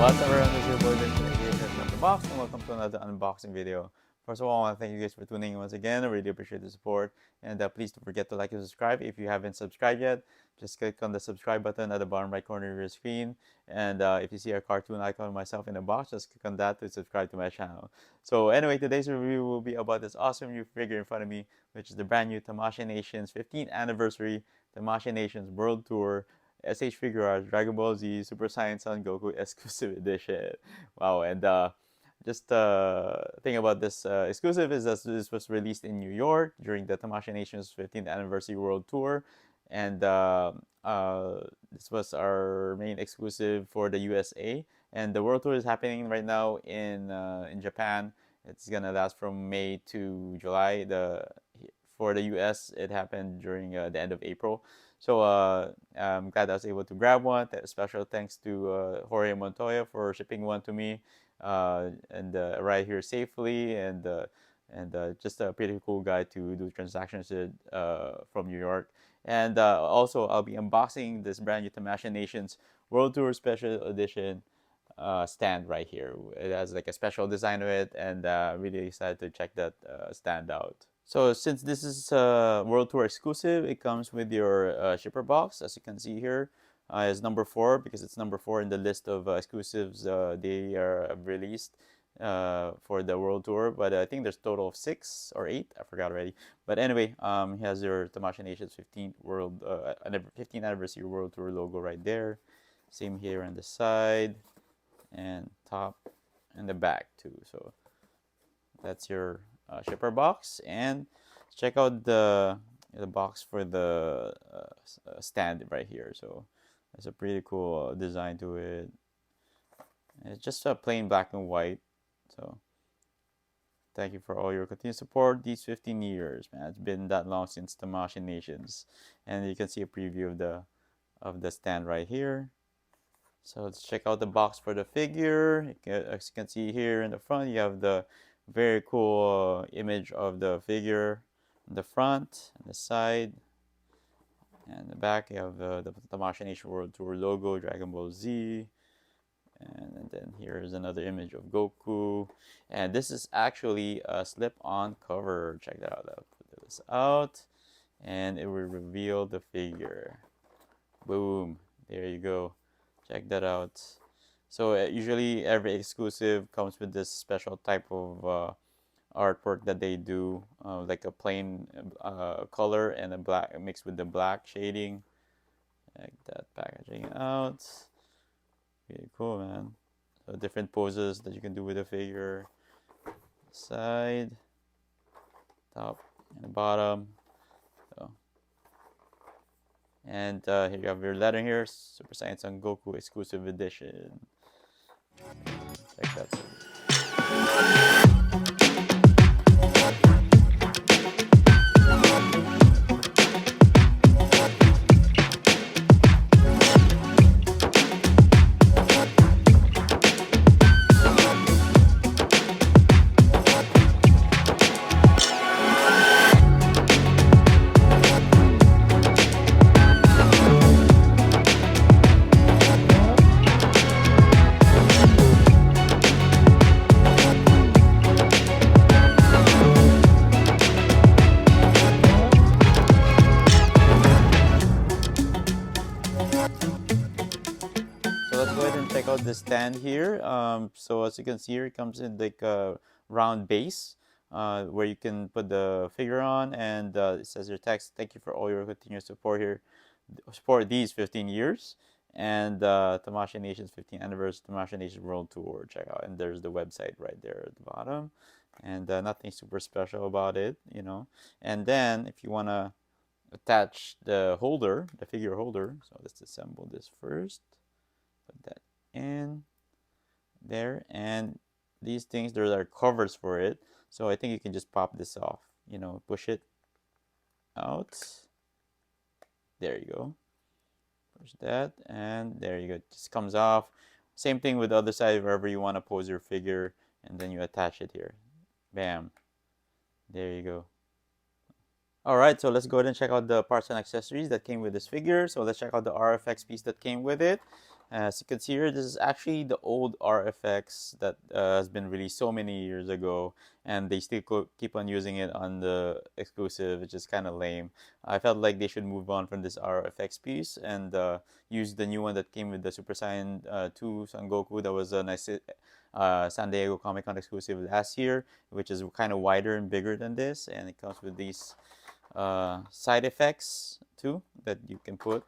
What's up everyone, this is your boy here from the box and welcome to another unboxing video. First of all, I want to thank you guys for tuning in once again. I really appreciate the support, and please don't forget to like and subscribe. If you haven't subscribed yet, just click on the subscribe button at the bottom right corner of your screen, and if you see a cartoon icon of myself in the box, just click on that to subscribe to my channel. So anyway, today's review will be about this awesome new figure in front of me, which is the brand new Tamashii Nation's 15th anniversary Tamashii Nation's World Tour SH Figuarts Dragonball Z Super Saiyan Son Goku Exclusive Edition. Wow, and just thing about this exclusive is that this was released in New York during the Tamashii Nation's 15th anniversary World Tour, and this was our main exclusive for the USA. And the World Tour is happening right now in Japan. It's gonna last from May to July. For the US, it happened during the end of April. So I'm glad I was able to grab one. Special thanks to Jorge Montoya for shipping one to me and arrived here safely. And just a pretty cool guy to do transactions with from New York. And also, I'll be unboxing this brand new Tamashii Nations World Tour Special Edition stand right here. It has like a special design of it, and really excited to check that stand out. So since this is a World Tour exclusive, it comes with your shipper box, as you can see here. It's number 4 because it's number 4 in the list of exclusives they are released for the World Tour. But I think there's a total of 6 or 8. I forgot already. But anyway, he has your Tamashii Nation's 15th anniversary World Tour logo right there. Same here on the side and top and the back too. So that's your shipper box, and check out the box for the stand right here. So it's a pretty cool design to it. It's just a plain black and white. So thank you for all your continued support these 15 years, man. It's been that long since Tamashii Nations, and you can see a preview of the stand right here. So let's check out the box for the figure. As you can see here in the front, you have the very cool image of the figure in the front and the side, and the back you have the Tamashii Nation World Tour logo, Dragon Ball Z, and then here's another image of Goku, and this is actually a slip-on cover. Check that out. I'll put this out, and it will reveal the figure. Boom! There you go. Check that out. So usually every exclusive comes with this special type of artwork that they do, like a plain color and a black mixed with the black shading. Like that packaging out. Really cool, man. So different poses that you can do with the figure. Side, top, and the bottom. So. And here you have your letter here, Super Saiyan Son Goku Exclusive Edition. Check that out. So let's go ahead and check out the stand here. So as you can see here, it comes in like a round base where you can put the figure on, and it says your text, thank you for all your continuous support here, support these 15 years, and Tamashii Nation's 15th anniversary Tamashii Nation World Tour. Check out, and there's the website right there at the bottom, and nothing super special about it, you know. And then if you want to attach the holder, the figure holder, so let's assemble this first. Put that in there, and these things, there are covers for it, so I think you can just pop this off, you know, push it out. There you go. Push that, and there you go. It just comes off. Same thing with the other side, wherever you want to pose your figure, and then you attach it here. Bam. There you go. Alright, so let's go ahead and check out the parts and accessories that came with this figure. So let's check out the RFX piece that came with it. As you can see here, this is actually the old RFX that has been released so many years ago, and they still keep on using it on the exclusive, which is kind of lame. I felt like they should move on from this RFX piece and use the new one that came with the Super Saiyan 2 Son Goku that was a nice San Diego Comic Con exclusive last year, which is kind of wider and bigger than this, and it comes with these side effects too that you can put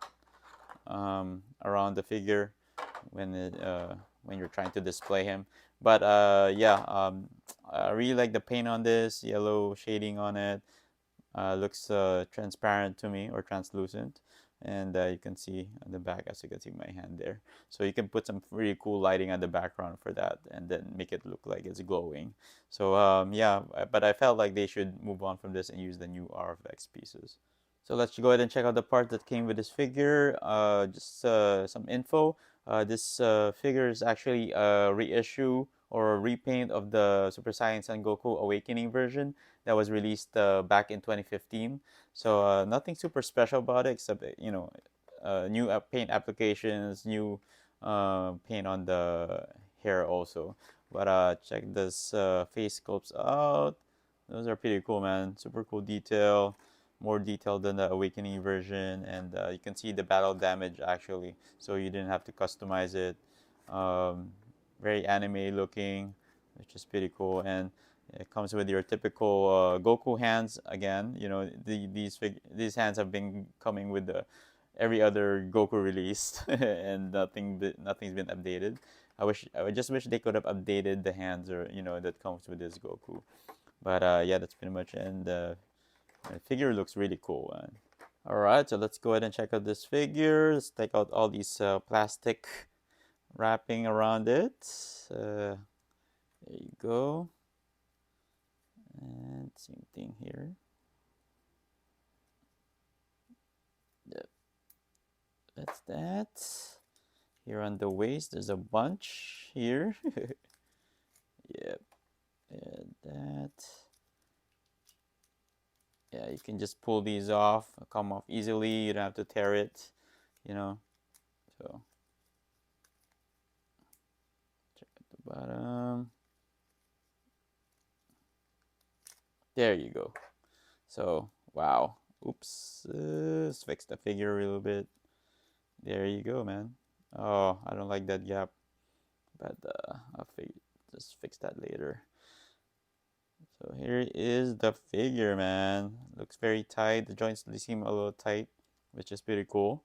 around the figure when you're trying to display him. But yeah, I really like the paint on this, yellow shading on it. Looks transparent to me or translucent. And you can see on the back, as you can see my hand there. So you can put some really cool lighting on the background for that and then make it look like it's glowing. So yeah, but I felt like they should move on from this and use the new RFX pieces. So let's go ahead and check out the part that came with this figure. Just some info. This figure is actually a reissue or a repaint of the Super Saiyan Son Goku Awakening version that was released back in 2015. So nothing super special about it except new paint applications, new paint on the hair also. But check this face sculpts out. Those are pretty cool, man. Super cool detail, more detailed than the Awakening version, and you can see the battle damage actually, so you didn't have to customize it. Um, Very anime looking, which is pretty cool, and it comes with your typical Goku hands again. You know, these hands have been coming with every other Goku release, and nothing's been updated. I just wish they could have updated the hands or that comes with this Goku. But yeah, that's pretty much, and the figure looks really cool. Alright, so let's go ahead and check out this figure. Let's take out all these plastic wrapping around it. There you go. And same thing here. Yep, that's that. Here on the waist, there's a bunch here. Yep, and that. Yeah, you can just pull these off, come off easily. You don't have to tear it, you know. So check at the bottom. There you go. So wow. Oops. Let's fix the figure a little bit. There you go, man. Oh, I don't like that gap, but just fix that later. So here is the figure, man. Looks very tight. The joints seem a little tight, which is pretty cool.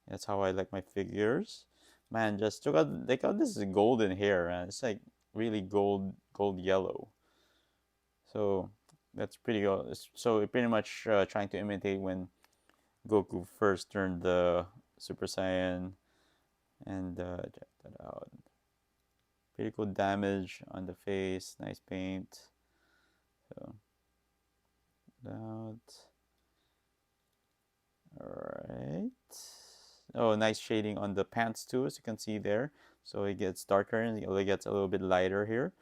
That's how I like my figures. Man, just check out this golden hair, man. It's like really gold yellow. So that's pretty good. So it pretty much trying to imitate when Goku first turned the Super Saiyan, and check that out. Pretty cool damage on the face. Nice paint. So that. Alright. Oh, nice shading on the pants too, as you can see there. So it gets darker and it gets a little bit lighter here.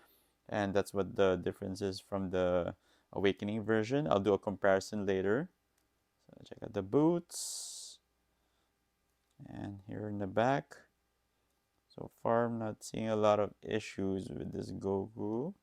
And that's what the difference is from the Awakening version. I'll do a comparison later. So check out the boots. And here in the back. So far, I'm not seeing a lot of issues with this Goku.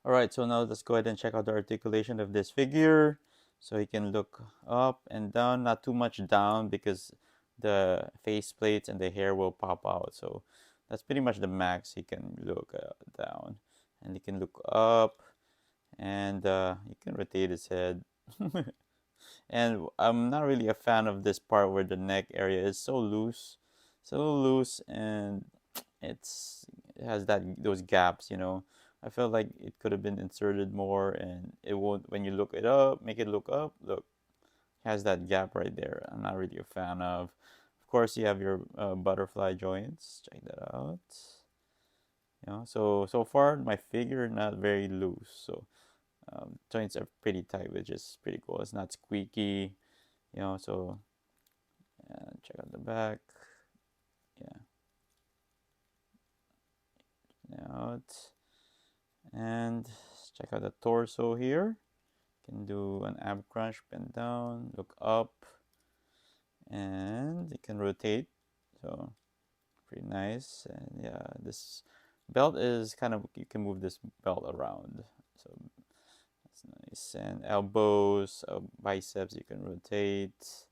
Alright, so now let's go ahead and check out the articulation of this figure. So you can look up and down, not too much down because the face plates and the hair will pop out. So that's pretty much the max he can look down. And he can look up, and you can rotate his head. And I'm not really a fan of this part where the neck area is so loose. So loose, and it has those gaps, I felt like it could have been inserted more, and it won't, when you look it up, make it look up, look, has that gap right there. I'm not really a fan of. Of course, you have your butterfly joints. Check that out. So far my figure not very loose. So joints are pretty tight, which is pretty cool. It's not squeaky, So check out the back. Yeah. Out. And check out the torso here. Can do an ab crunch, bend down, look up, and you can rotate, so pretty nice. And yeah, this belt is kind of, you can move this belt around, so that's nice. And elbows, biceps, you can rotate.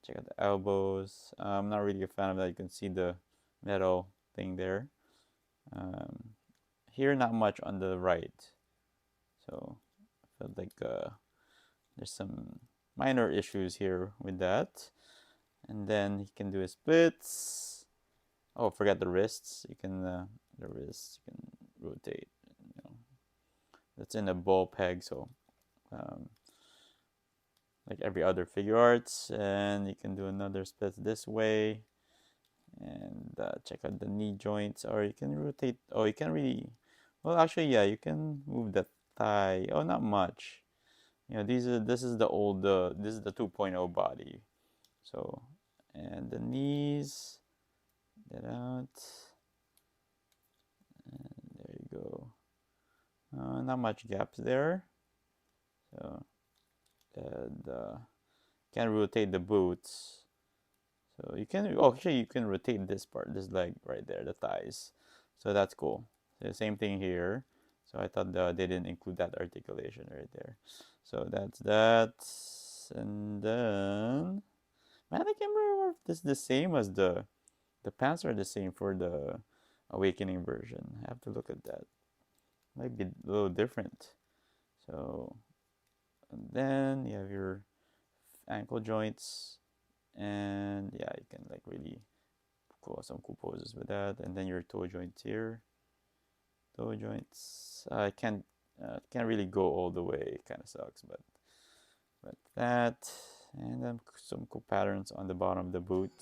Check out the elbows. I'm not really a fan of that. You can see the metal thing there. Here, not much on the right, so I felt like there's some minor issues here with that. And then he can do his splits. Oh, forgot the wrists. You can the wrists you can rotate. You know, that's in a ball peg, so like every other Figuarts. And you can do another split this way. And check out the knee joints, or you can rotate. Oh, you can really. Well, actually, yeah, you can move the thigh. Oh, not much. You know, this is the old this is the 2.0 body. So, and the knees, that out, and there you go. Not much gaps there. So, and can rotate the boots. So you can, oh, actually you can rotate this part, this leg right there, the thighs. So that's cool. So same thing here. So I thought they didn't include that articulation right there. So that's that. And then, man, I can't remember if this is the same as the pants are the same for the awakening version. I have to look at that. Might be a little different. So, and then you have your ankle joints, and yeah, you can like really some cool poses with that. And then your toe joints here. Toe joints. I can't really go all the way. It kind of sucks, but that. And then some cool patterns on the bottom of the boot.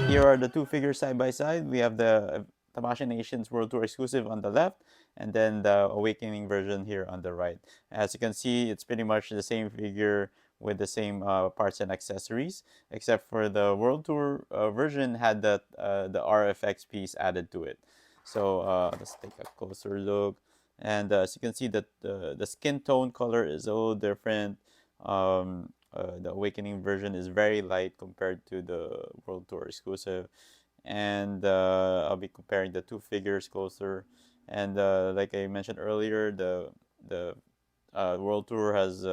Here are the two figures side by side. We have the Tamashii Nations World Tour exclusive on the left, and then the Awakening version here on the right. As you can see, it's pretty much the same figure with the same parts and accessories, except for the World Tour version had the RFX piece added to it. So let's take a closer look. And as you can see, that the skin tone color is a little different. The Awakening version is very light compared to the World Tour exclusive, and I'll be comparing the two figures closer. And like I mentioned earlier, the World Tour has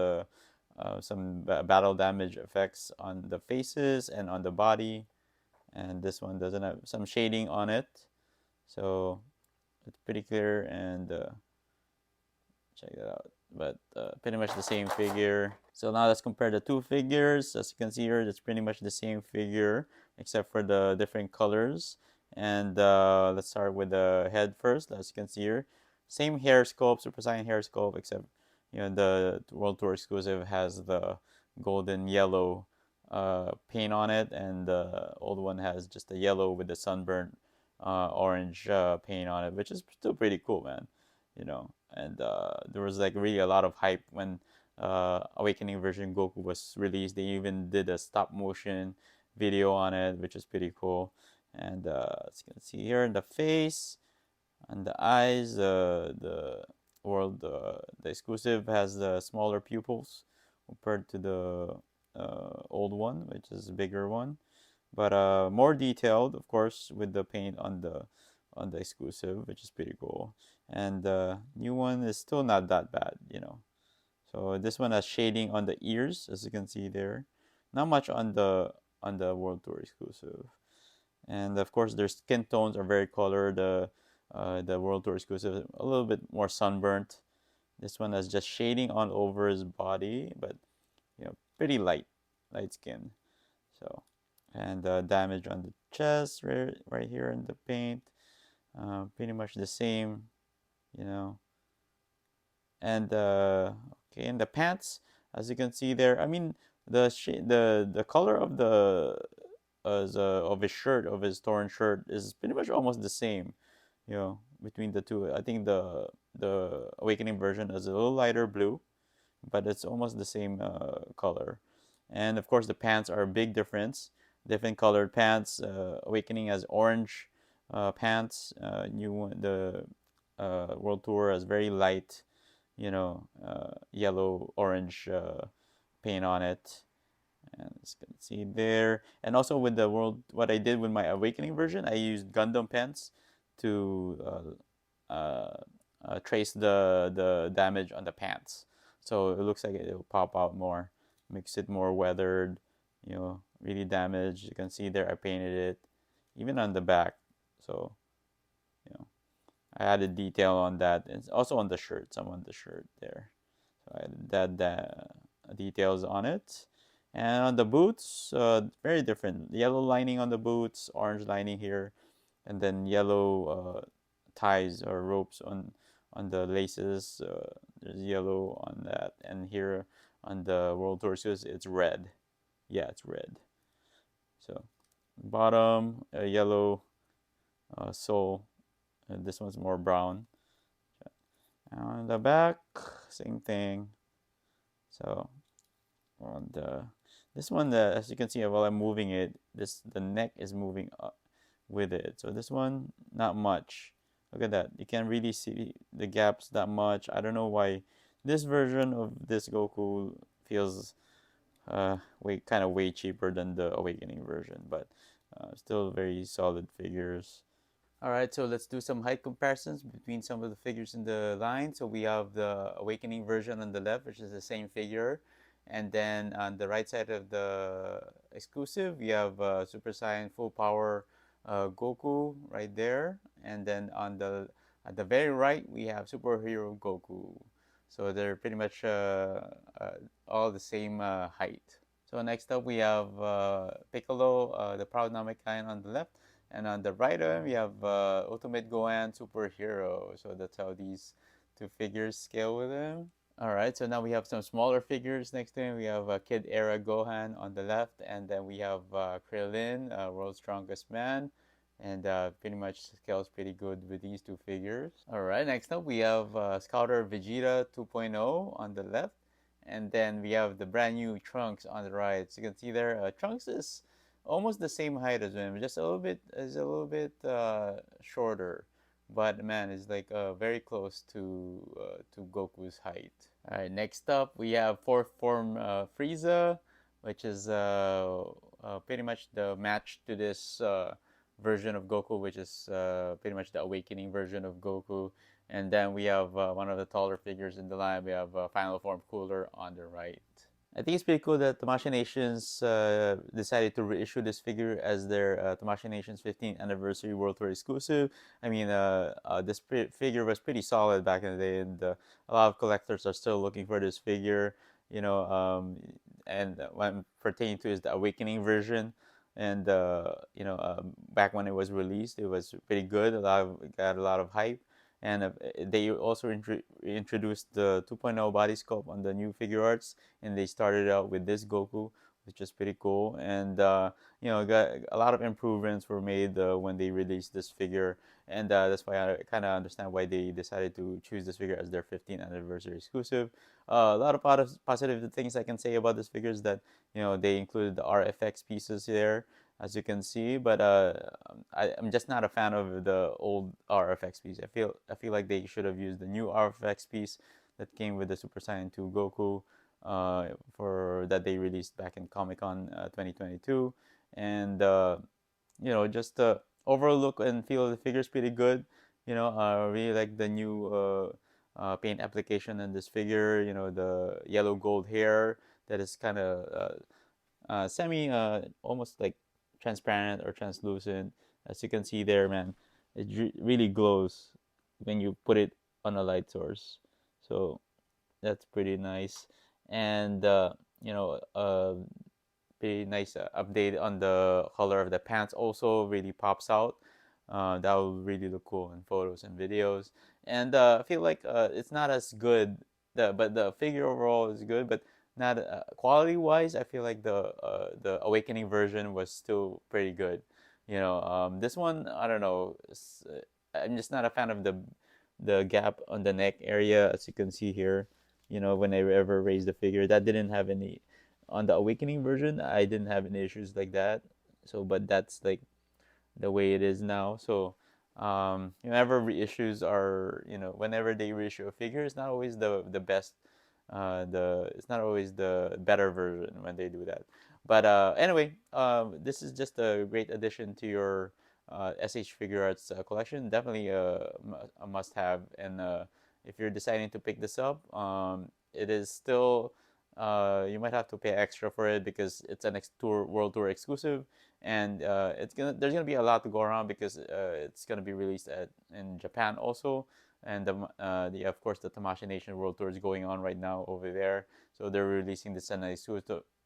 some battle damage effects on the faces and on the body, and this one doesn't have some shading on it, so it's pretty clear. And check that out. But pretty much the same figure. So now let's compare the two figures. As you can see here, it's pretty much the same figure except for the different colors. And let's start with the head first. As you can see here, same hair sculpt, Super Saiyan hair sculpt, except the World Tour exclusive has the golden yellow paint on it, and the old one has just the yellow with the sunburnt orange paint on it, which is still pretty cool, man. And there was like really a lot of hype when Awakening version Goku was released. They even did a stop motion video on it, which is pretty cool. And as you can see here in the face and the eyes, the exclusive has the smaller pupils compared to the old one, which is a bigger one, but more detailed, of course, with the paint on the on the exclusive, which is pretty cool. And the new one is still not that bad, you know. So this one has shading on the ears, as you can see there. Not much on the World Tour exclusive. And of course, their skin tones are very colored. The World Tour exclusive a little bit more sunburnt. This one has just shading on over his body, but you know, pretty light skin. So, and damage on the chest right here in the paint, pretty much the same, you know. And okay, in the pants, as you can see there, I mean the color of of his shirt, of his torn shirt, is pretty much almost the same, you know, between the two. I think the Awakening version is a little lighter blue, but it's almost the same color. And of course, the pants are a big difference. Different colored pants. Awakening has orange pants. New one, the World Tour has very light, you know, yellow orange paint on it. And as you can see there, and also with the world, what I did with my Awakening version, I used Gundam pens to trace the damage on the pants, so it looks like it'll pop out more, makes it more weathered, you know, really damaged. You can see there I painted it, even on the back, so you know I added detail on that, and also on the shirt, some on the shirt there. So I added that details on it. And on the boots, very different. Yellow lining on the boots, orange lining here, and then yellow ties or ropes on the laces. There's yellow on that, and here on the World Tour shoes, it's red. Yeah, it's red. So bottom, yellow sole. And this one's more brown. On the back, same thing. So on the this one, as you can see, while I'm moving it, the neck is moving up with it. So this one, not much. Look at that. You can't really see the gaps that much. I don't know why this version of this Goku feels way cheaper than the Awakening version, but still very solid figures. Alright, so let's do some height comparisons between some of the figures in the line. So we have the Awakening version on the left, which is the same figure. And then on the right side of the exclusive, we have Super Saiyan Full Power Goku right there. And then at the very right, we have Superhero Goku. So they're pretty much all the same height. So next up, we have Piccolo, the Proud Namekian on the left. And on the right arm, we have Ultimate Gohan Superhero. So that's how these two figures scale with him. Alright, so now we have some smaller figures next to him. We have Kid Era Gohan on the left, and then we have Krillin, World's Strongest Man. And pretty much scales pretty good with these two figures. Alright, next up we have Scouter Vegeta 2.0 on the left. And then we have the brand new Trunks on the right. So you can see there, Trunks is almost the same height as him, just a little bit shorter, but man, it's like very close to Goku's height. All right, next up we have fourth form Frieza, which is pretty much the match to this version of Goku, which is pretty much the Awakening version of Goku. And then we have one of the taller figures in the line. We have Final Form Cooler on the right. I think it's pretty cool that Tamashii Nations decided to reissue this figure as their Tamashii Nations 15th anniversary World Tour exclusive. I mean, this figure was pretty solid back in the day, and a lot of collectors are still looking for this figure. You know, and what I'm pertaining to is the Awakening version. And you know, back when it was released, it was pretty good. Got a lot of hype. And they also introduced the 2.0 body sculpt on the new Figuarts, and they started out with this Goku, which is pretty cool. And you know, got a lot of improvements were made when they released this figure, and that's why I kind of understand why they decided to choose this figure as their 15th anniversary exclusive. A lot of positive things I can say about this figure is that, you know, they included the RFX pieces there, as you can see, but I'm just not a fan of the old RFX piece. I feel like they should have used the new RFX piece that came with the Super Saiyan 2 Goku for that they released back in Comic Con 2022, and you know, just overall look and feel of the figure is pretty good. You know, I really like the new paint application in this figure. You know, the yellow gold hair that is kind of semi, almost like transparent or translucent. As you can see there, man, it really glows when you put it on a light source. So that's pretty nice. And you know, pretty nice update on the color of the pants also really pops out. That will really look cool in photos and videos. And I feel like it's not as good, but the figure overall is good, but not quality wise. I feel like the Awakening version was still pretty good. You know, this one, I don't know. I'm just not a fan of the gap on the neck area, as you can see here. You know, when I ever raised the figure, that didn't have any on the Awakening version. I didn't have any issues like that. So, but that's like the way it is now. So, whenever reissues are, you know, whenever they reissue a figure, it's not always the best. It's not always the better version when they do that. But anyway, this is just a great addition to your SH Figure Arts collection. Definitely a must-have. And if you're deciding to pick this up, it is still you might have to pay extra for it because it's an world tour exclusive, and there's gonna be a lot to go around because it's gonna be released in Japan also, and the of course the Tamashii Nation World Tour is going on right now over there, so they're releasing this an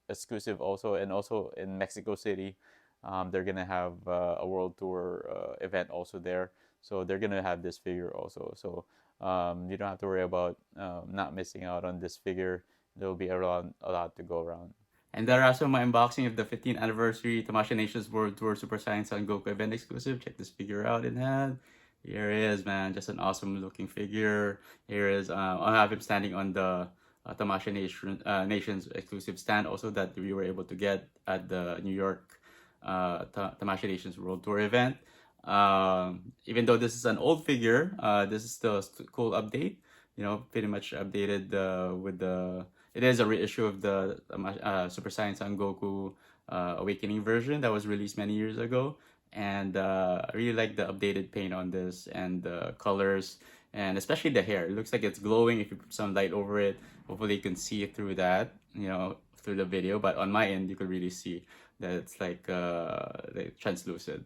exclusive also, and also in Mexico City, they're gonna have a world tour event also there, so they're gonna have this figure also, so you don't have to worry about not missing out on this figure. There will be a lot to go around. And that also my unboxing of the 15th anniversary Tamashii Nations World Tour Super Saiyan Son Goku event exclusive. Check this figure out in hand. Here he is, man. Just an awesome looking figure. Here is, I have him standing on the Tamashii Nations exclusive stand also that we were able to get at the New York Tamashii Nations World Tour event. Even though this is an old figure, this is still a cool update. You know, pretty much updated with the. It is a reissue of the Super Saiyan Son Goku Awakening version that was released many years ago. And I really like the updated paint on this and the colors and especially the hair. It looks like it's glowing if you put some light over it. Hopefully you can see it through that, you know, through the video. But on my end, you could really see that it's like translucent.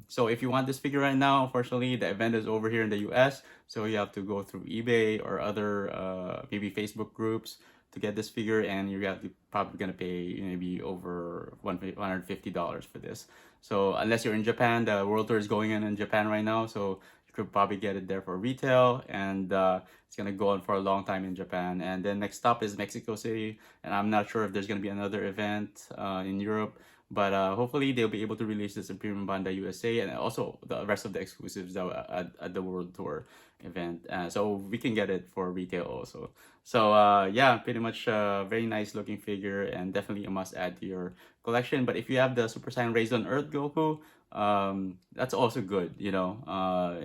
So if you want this figure right now, unfortunately, the event is over here in the US. So you have to go through eBay or other maybe Facebook groups to get this figure, and you're probably gonna pay maybe over $150 for this. So unless you're in Japan, the World Tour is going on in Japan right now, so you could probably get it there for retail, and it's gonna go on for a long time in Japan. And then next stop is Mexico City, and I'm not sure if there's gonna be another event in Europe. But hopefully they'll be able to release this in Premium Banda USA and also the rest of the exclusives that at the World Tour event. So we can get it for retail also. So yeah, pretty much a very nice looking figure and definitely a must add to your collection. But if you have the Super Saiyan Raised on Earth Goku, that's also good. You know,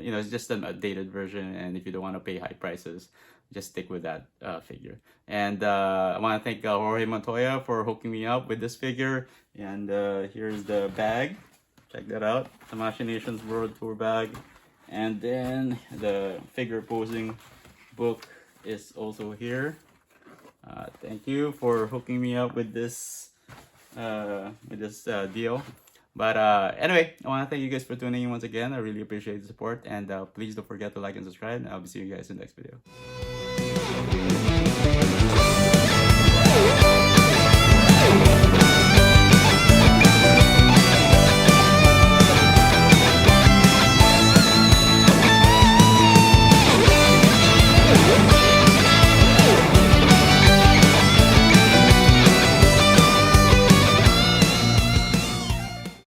it's just an updated version, and if you don't want to pay high prices, just stick with that figure. And I want to thank Jorge Montoya for hooking me up with this figure. And here's the bag. Check that out. Tamashii Nations World Tour bag. And then the figure posing book is also here. Thank you for hooking me up with this deal. But anyway, I want to thank you guys for tuning in once again. I really appreciate the support. And please don't forget to like and subscribe. And I'll be seeing you guys in the next video.